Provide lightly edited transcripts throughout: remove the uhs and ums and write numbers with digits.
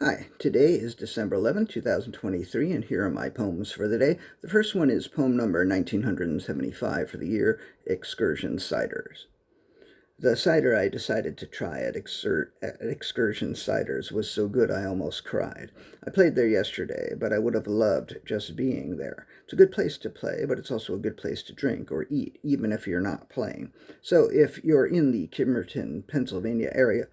Hi, today is December 11th, 2023, and here are my poems for the day. The first one is poem number 1975 for the year, Excursion Ciders. The cider I decided to try at Excursion Ciders was so good I almost cried. I played there yesterday, but I would have loved just being there. It's a good place to play, but it's also a good place to drink or eat, even if you're not playing. So if you're in the Kimberton, Pennsylvania area,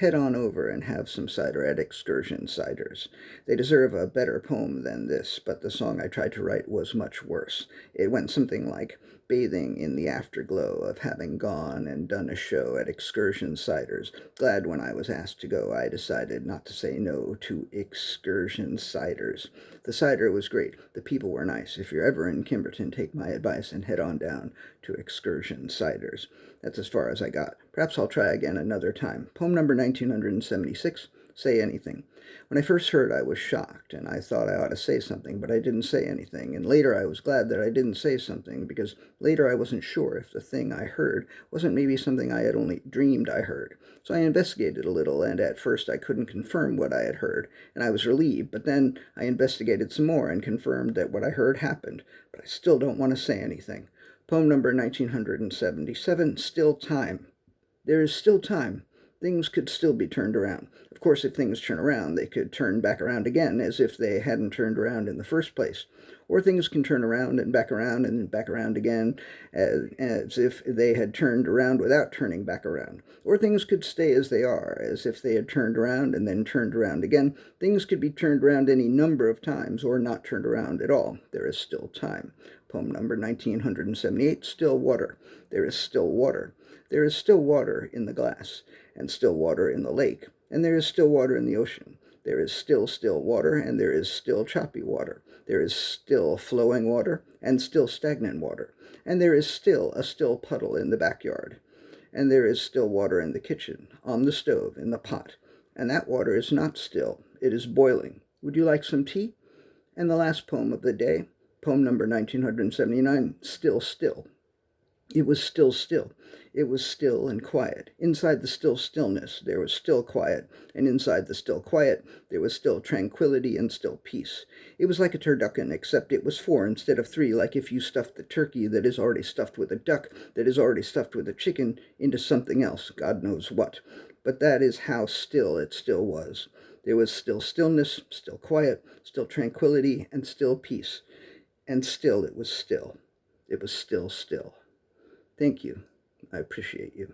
head on over and have some cider at Excursion Ciders. They deserve a better poem than this, but the song I tried to write was much worse. It went something like, bathing in the afterglow of having gone and done a show at Excursion Ciders. Glad when I was asked to go, I decided not to say no to Excursion Ciders. The cider was great. The people were nice. If you're ever in Kimberton, take my advice and head on down to Excursion Ciders. That's as far as I got. Perhaps I'll try again another time. Poem number 1976, Say Anything. When I first heard, I was shocked, and I thought I ought to say something, but I didn't say anything. And later I was glad that I didn't say something, because later I wasn't sure if the thing I heard wasn't maybe something I had only dreamed I heard. So I investigated a little, and at first I couldn't confirm what I had heard, and I was relieved. But then I investigated some more and confirmed that what I heard happened, but I still don't want to say anything. Poem number 1977, Still Time. There is still time. Things could still be turned around. Of course, if things turn around, they could turn back around again as if they hadn't turned around in the first place. Or things can turn around and back around again as if they had turned around without turning back around. Or things could stay as they are, as if they had turned around and then turned around again. Things could be turned around any number of times or not turned around at all. There is still time. Poem number 1978, Still Water. There is still water. There is still water in the glass, and still water in the lake, and there is still water in the ocean. There is still water, and there is still choppy water. There is still flowing water, and still stagnant water. And there is still a still puddle in the backyard. And there is still water in the kitchen, on the stove, in the pot. And that water is not still. It is boiling. Would you like some tea? And the last poem of the day, poem number 1979, Still Still. It was still still. It was still and quiet. Inside the still stillness, there was still quiet, and inside the still quiet, there was still tranquility and still peace. It was like a turducken, except it was 4 instead of 3, like if you stuffed the turkey that is already stuffed with a duck, that is already stuffed with a chicken, into something else, God knows what. But that is how still it still was. There was still stillness, still quiet, still tranquility, and still peace. And still it was still. It was still still. Thank you. I appreciate you.